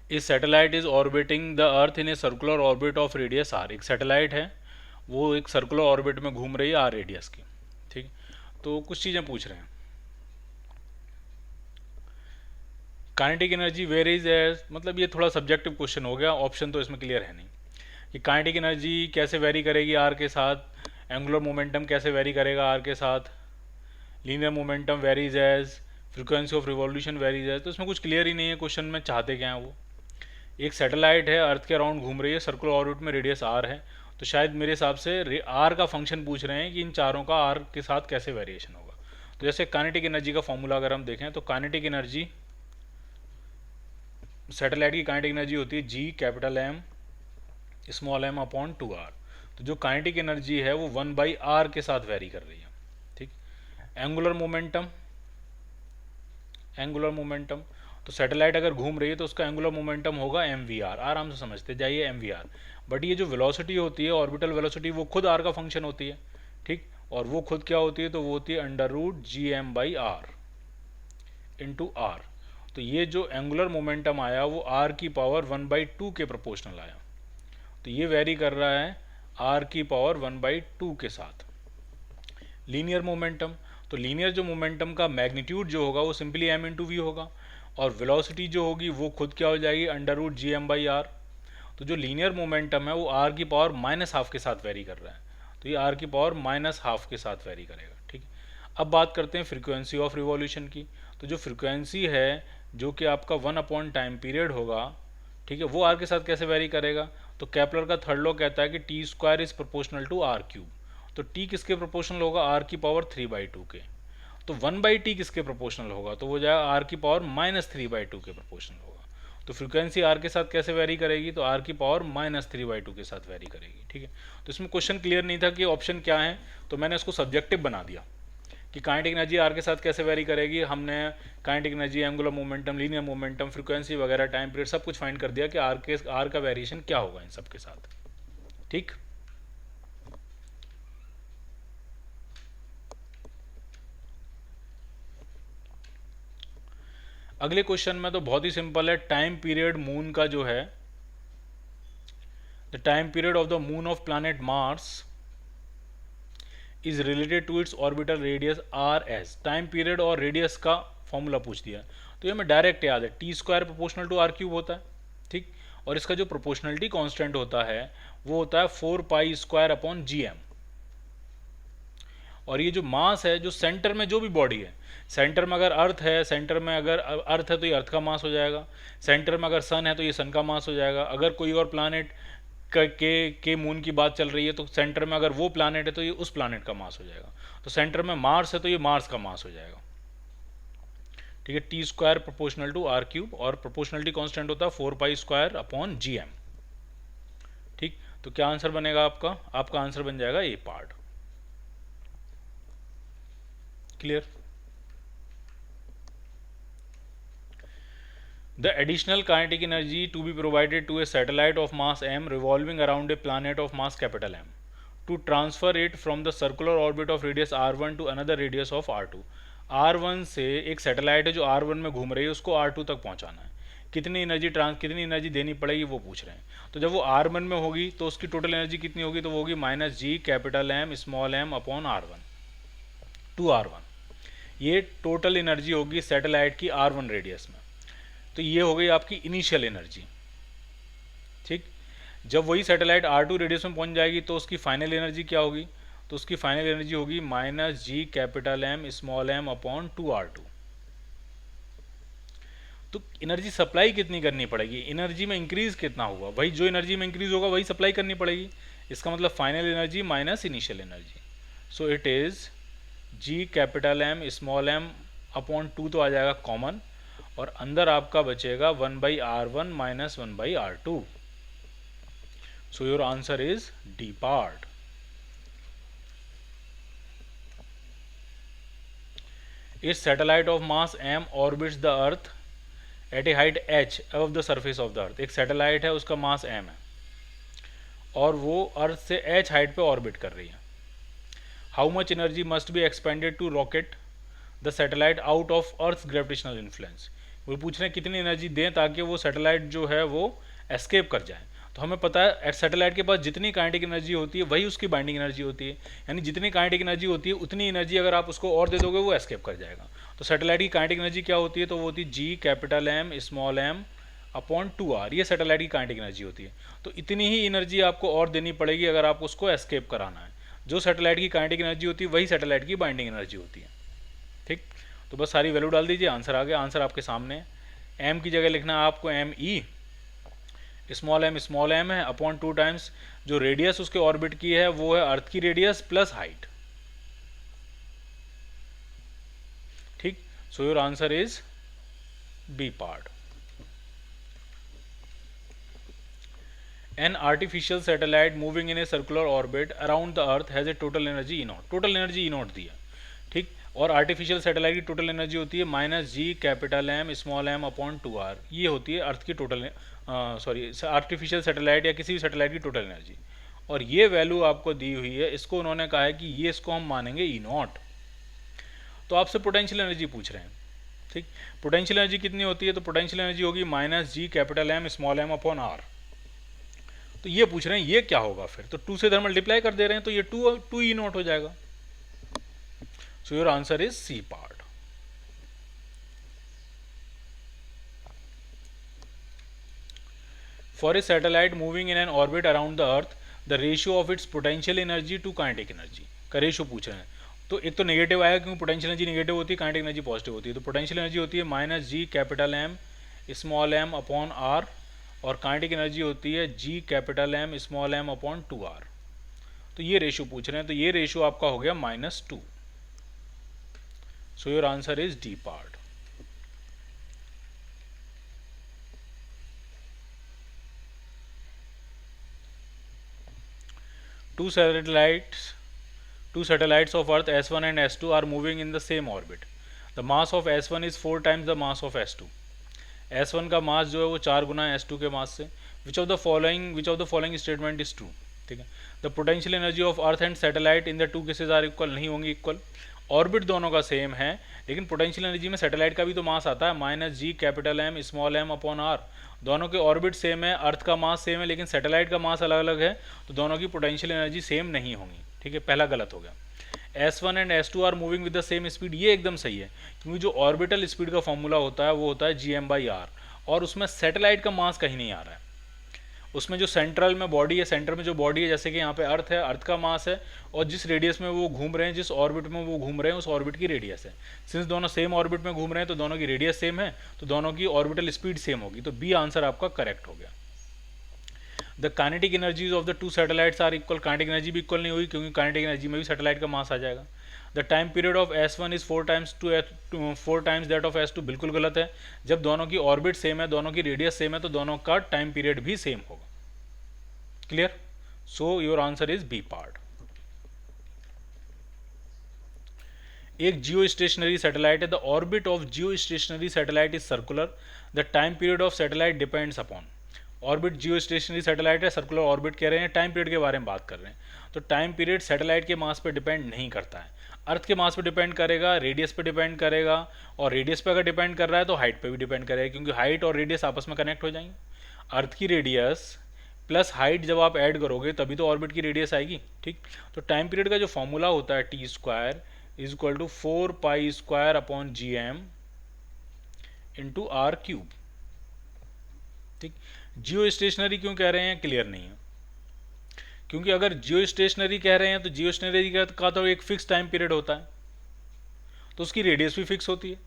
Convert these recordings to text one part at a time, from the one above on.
इस satellite is orbiting the earth in a circular orbit of radius R. एक satellite है, वो एक सर्कुलर ऑर्बिट में घूम रही है आर रेडियस की। ठीक, तो कुछ चीज़ें पूछ रहे हैं। काइनेटिक एनर्जी वेरीज एज, मतलब ये थोड़ा सब्जेक्टिव क्वेश्चन हो गया, ऑप्शन तो इसमें क्लियर है नहीं कि काइनेटिक एनर्जी कैसे वेरी करेगी आर के साथ, एंगुलर मोमेंटम कैसे वेरी करेगा आर के साथ, linear momentum varies as, frequency of revolution varies as. तो इसमें कुछ क्लियर ही नहीं है क्वेश्चन में चाहते क्या है वो। एक सैटेलाइट है, अर्थ के अराउंड घूम रही है, सर्कुलर ऑर्बिट में, रेडियस आर है, तो शायद मेरे हिसाब से आर का फंक्शन पूछ रहे हैं कि इन चारों का आर के साथ कैसे वेरिएशन होगा। तो जैसे काइनेटिक एनर्जी का फॉर्मूला अगर हम देखें तो काइनेटिक एनर्जी, सैटेलाइट की काइनेटिक एनर्जी होती है G capital M small M upon 2 r. तो जो काइनेटिक एनर्जी है वो 1/r के साथ वेरी कर रही है। ठीक, एंगुलर मोमेंटम, एंगुलर मोमेंटम, तो सैटेलाइट अगर घूम रही है तो उसका एंगुलर मोमेंटम होगा एम वी आर, आराम से समझते जाइए एम वी आर। बट ये जो वेलोसिटी होती है ऑर्बिटल वेलोसिटी, वो खुद आर का फंक्शन होती है। ठीक, और वो खुद क्या होती है, तो वो होती है √gm/r इंटू आर। तो ये जो एंगुलर मोमेंटम आया वो आर की पावर 1/2 के प्रोपोर्शनल आया। तो ये वेरी कर रहा है आर की पावर 1/2 के साथ। लीनियर मोमेंटम, तो लीनियर जो मोमेंटम का मैग्नीट्यूड जो होगा वो सिंपली एम इंटू वी होगा, और वेलोसिटी जो होगी वो खुद क्या हो जाएगी √gm/r। तो जो लीनियर मोमेंटम है वो आर की पावर -½ के साथ वेरी कर रहा है, तो ये आर की पावर -½ के साथ वेरी करेगा। ठीक है, अब बात करते हैं फ्रीक्वेंसी ऑफ रिवॉल्यूशन की। तो जो फ्रीक्वेंसी है जो कि आपका 1/टाइम पीरियड होगा, ठीक है, वो आर के साथ कैसे वेरी करेगा। तो केपलर का थर्ड लॉ कहता है कि t² is proportional to r³। तो t किसके प्रोपोर्शनल होगा, आर की पावर 3/2 के। तो 1/t किसके प्रोपोर्शनल होगा, तो वो जाएगा आर की पावर -3/2 के प्रोपोर्शनल होगा। तो फ्रीक्वेंसी आर के साथ कैसे वेरी करेगी, तो आर की पावर -3/2 के साथ वेरी करेगी। ठीक है, तो इसमें क्वेश्चन क्लियर नहीं था कि ऑप्शन क्या है, तो मैंने इसको सब्जेक्टिव बना दिया कि काइनेटिक एनर्जी आर के साथ कैसे वेरी करेगी। हमने kinetic energy, angular momentum, linear momentum, frequency वगैरह, टाइम पीरियड सब कुछ फाइंड कर दिया कि आर का वेरिएशन क्या होगा इन सब के साथ। ठीक, अगले क्वेश्चन में तो बहुत ही सिंपल है। टाइम पीरियड मून का जो है, the time period of the moon of planet Mars is related to its orbital radius R S. Time period और रेडियस का फॉर्मूला पूछ दिया, तो ये हमें डायरेक्ट याद है, t² प्रोपोर्शनल टू r³ होता है। ठीक, और इसका जो प्रोपोर्शनलिटी कांस्टेंट होता है वो होता है 4π² और ये जो मास है, जो सेंटर में जो भी बॉडी है, सेंटर में अगर अर्थ है, सेंटर में अगर अर्थ है तो ये अर्थ का मास हो जाएगा, सेंटर में अगर सन है तो ये सन का मास हो जाएगा। अगर कोई और प्लानट के मून की बात चल रही है तो सेंटर में अगर वो प्लानट है तो ये उस प्लानट का मास हो जाएगा। तो सेंटर में मार्स है तो ये मार्स का मास हो जाएगा। ठीक है, t² प्रोपोर्शनल टू r³, और प्रोपोर्शनलिटी कांस्टेंट होता है 4π²/gm। ठीक, तो क्या आंसर बनेगा आपका, आपका आंसर बन जाएगा A part. Clear. The additional kinetic energy to be provided to a satellite of mass m revolving around a planet of mass capital M to transfer it from the circular orbit of radius r1 to another radius of r2। r1 से एक satellite है जो r1 में घूम रही है, उसको r2 तक पहुंचाना है। कितनी एनर्जी देनी पड़ेगी वो पूछ रहे हैं। तो जब वो r1 में होगी तो उसकी टोटल एनर्जी कितनी होगी, तो वो होगी -g∠M⁻m/r1 टू r1। ये टोटल एनर्जी होगी सैटेलाइट की r1 रेडियस में। तो ये हो गई आपकी इनिशियल एनर्जी। ठीक, जब वही सैटेलाइट r2 रेडियस में पहुंच जाएगी तो उसकी फाइनल एनर्जी क्या होगी, तो उसकी फाइनल एनर्जी होगी -g∠M⁻m/2r2। तो एनर्जी सप्लाई कितनी करनी पड़ेगी, एनर्जी में इंक्रीज कितना होगा, वही जो एनर्जी में इंक्रीज होगा वही सप्लाई करनी पड़ेगी। इसका मतलब final energy minus initial energy. So it is g∠M⁻m/2 तो आ जाएगा कॉमन, और अंदर आपका बचेगा 1/r1 - 1/r2। So your answer is D part. इस satellite of mass m orbits the earth at a height h above the surface of the earth. एक satellite है, उसका मास m है और वो अर्थ से h हाइट पे ऑर्बिट कर रही है। How much energy must be expended to rocket the satellite out of earth gravitational influence. वो पूछ रहे हैं कितनी एनर्जी दें ताकि वो सैटेलाइट जो है वो एस्केप कर जाए। तो हमें पता है सैटेलाइट के पास जितनी काइनेटिक एनर्जी होती है वही उसकी बाइंडिंग एनर्जी होती है, यानी जितनी काइनेटिक एनर्जी होती है उतनी एनर्जी अगर आप उसको और दे दोगे वो एस्केप कर जाएगा। तो सैटेलाइट की काइनेटिक एनर्जी क्या होती है, तो वो होती है G capital M small M upon 2r, ये सैटेलाइट की काइनेटिक एनर्जी होती है। तो इतनी ही एनर्जी आपको और देनी पड़ेगी अगर आप उसको एस्केप कराना है। जो सैटेलाइट की काइनेटिक एनर्जी होती है वही सैटेलाइट की बाइंडिंग एनर्जी होती है। ठीक, तो बस सारी वैल्यू डाल दीजिए, आंसर आ गया। आंसर आपके सामने है। एम की जगह लिखना है आपको एम ई, स्मॉल एम है अपॉन 2 टाइम्स जो रेडियस उसके ऑर्बिट की है वो है अर्थ की रेडियस प्लस हाइट। ठीक, so your answer is B part. An artificial satellite moving in a circular orbit around the earth has a total energy E naught, total energy E naught दी है। ठीक, और आर्टिफिशियल सैटेलाइट की total energy होती है minus G capital M small M upon 2r, ये होती है अर्थ की टोटल आर्टिफिशियल सैटेलाइट या किसी भी सैटेलाइट की टोटल एनर्जी। और ये वैल्यू आपको दी हुई है, इसको उन्होंने कहा है कि ये इसको हम मानेंगे E naught। तो आपसे पोटेंशियल एनर्जी पूछ रहे हैं। ठीक, पोटेंशियल एनर्जी कितनी होती है, तो पोटेंशियल एनर्जी होगी minus G capital M small M upon R. तो ये पूछ रहे हैं ये क्या होगा फिर, तो 2 से इधर मल्टीप्लाई कर दे रहे हैं तो ये 2 ई नॉट हो जाएगा। So your answer is C part. For a satellite moving in an orbit around the earth the ratio of its potential energy to kinetic energy का रेशियो पूछ रहे हैं। तो एक तो नेगेटिव आएगा क्योंकि पोटेंशियल एनर्जी नेगेटिव होती है, काइनेटिक एनर्जी पॉजिटिव होती है। तो पोटेंशियल एनर्जी होती है minus G capital M small M upon r, और काइनेटिक एनर्जी होती है G capital M small M upon 2r। तो ये रेशियो पूछ रहे हैं, तो ये रेशियो आपका हो गया -2। सो your answer is D part. Two satellites of Earth S1 and S2 are moving in the same orbit. The mass of S1 is 4 times the mass of S2. S1 का मास जो है वो 4 गुना है S2 के मास से। Which of the following statement is true? ठीक है, the potential energy of Earth and satellite in the two cases are equal, नहीं होंगी इक्वल। ऑर्बिट दोनों का सेम है, लेकिन पोटेंशियल एनर्जी में सैटेलाइट का भी तो मास आता है minus G capital M small M upon R. दोनों के ऑर्बिट सेम है, अर्थ का मास सेम है, लेकिन सैटेलाइट का मास अलग अलग है, तो दोनों की पोटेंशियल एनर्जी सेम नहीं होंगी। ठीक है, पहला गलत हो गया। S1 and S2 are moving with the same speed, ये एकदम सही है, क्योंकि जो ऑर्बिटल स्पीड का फॉर्मूला होता है वो होता है GM/r, और उसमें सैटेलाइट का मास कहीं नहीं आ रहा है। उसमें जो सेंट्रल में बॉडी है, सेंटर में जो बॉडी है, जैसे कि यहाँ पे अर्थ है, अर्थ का मास है, और जिस रेडियस में वो घूम रहे हैं, जिस ऑर्बिट में वो घूम रहे हैं, उस ऑर्बिट की रेडियस है। सिंस दोनों सेम ऑर्बिट में घूम रहे हैं तो दोनों की रेडियस सेम है, तो दोनों की ऑर्बिटल स्पीड सेम होगी। तो बी आंसर आपका करेक्ट हो गया। The kinetic energies of the two satellites are equal, kinetic energy भी इक्वल नहीं हुई क्योंकि काइनेटिक एनर्जी में भी सैटेलाइट का मास आ जाएगा। The time period of S1 is 4 times that of S2, बिल्कुल गलत है। जब दोनों की ऑर्बिट सेम है, दोनों की रेडियस सेम है, तो दोनों का टाइम पीरियड भी सेम होगा। Clear? So your answer is B part. एक जियो स्टेशनरी सैटेलाइट है, the orbit of geostationary satellite is circular, the time period of satellite depends upon. Orbit geostationary satellite है, circular orbit कह रहे हैं, time period के बारे में बात कर रहे हैं। तो टाइम पीरियड सैटेलाइट के मास पे डिपेंड नहीं करता है, अर्थ के मास पे डिपेंड करेगा, रेडियस पे डिपेंड करेगा, और रेडियस पे अगर डिपेंड कर रहा है तो हाइट पे भी डिपेंड करेगा, क्योंकि हाइट और रेडियस आपस में कनेक्ट हो जाएंगे। अर्थ की रेडियस प्लस हाइट जब आप ऐड करोगे तभी तो ऑर्बिट की रेडियस आएगी। ठीक, तो टाइम पीरियड का जो फॉर्मूला होता है T square is equal to 4 pi square upon GM into R cube. ठीक, जियो स्टेशनरी क्यों कह रहे हैं क्लियर नहीं है, क्योंकि अगर जियो स्टेशनरी कह रहे हैं तो जियो स्टेशनरी का तो एक फिक्स टाइम पीरियड होता है, तो उसकी रेडियस भी फिक्स होती है,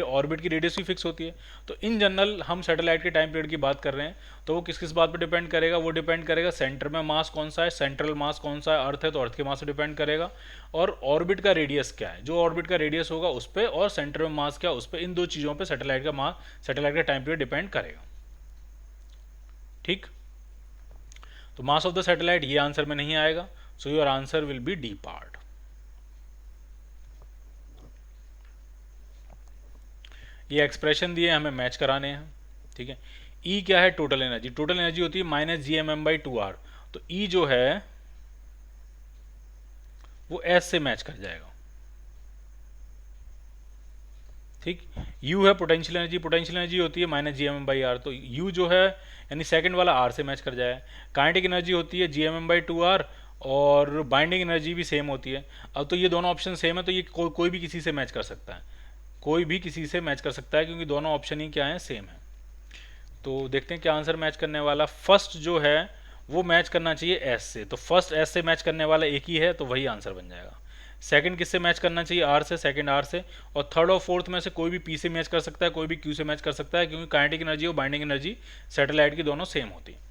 ऑर्बिट की रेडियस भी फिक्स होती है। तो इन जनरल हम सैटेलाइट के टाइम पीरियड की बात कर रहे हैं, तो वो किस किस बात पर डिपेंड करेगा, वो डिपेंड करेगा सेंटर में मास कौन सा है, सेंट्रल मास कौन सा है, अर्थ है तो अर्थ के मास पर डिपेंड करेगा, और ऑर्बिट का रेडियस क्या है, जो ऑर्बिट का रेडियस होगा उस पर, और सेंटर में मास क्या उस पर, इन दो चीज़ों पर सैटेलाइट का मास, सैटेलाइट का टाइम पीरियड डिपेंड करेगा। ठीक, तो मास ऑफ द सैटेलाइट ये आंसर में नहीं आएगा, सो your answer will be D part. ये एक्सप्रेशन दिए हमें मैच कराने हैं। ठीक है, ई क्या है, टोटल एनर्जी, टोटल एनर्जी होती है -GMM/2r, तो ई जो है वो एस से मैच कर जाएगा। ठीक। U है पोटेंशियल एनर्जी होती है minus G M M by R, तो U जो है यानी सेकंड वाला R से मैच कर जाए। काइनेटिक एनर्जी होती है G M M by two R, और बाइंडिंग एनर्जी भी सेम होती है। अब तो ये दोनों ऑप्शन सेम है, तो ये कोई भी किसी से मैच कर सकता है, कोई भी किसी से मैच कर सकता है, क्योंकि दोनों ऑप्शन ही क्या है, सेम है। तो देखते हैं क्या आंसर मैच करने वाला। फर्स्ट जो है वो मैच करना चाहिए एस से, तो फर्स्ट एस से मैच करने वाला एक ही है, तो वही आंसर बन जाएगा। सेकंड किससे मैच करना चाहिए, आर से, सेकंड आर से। और थर्ड और फोर्थ में से कोई भी पी से मैच कर सकता है, कोई भी क्यू से मैच कर सकता है, क्योंकि काइनेटिक एनर्जी और बाइंडिंग एनर्जी सैटेलाइट की दोनों सेम होती है।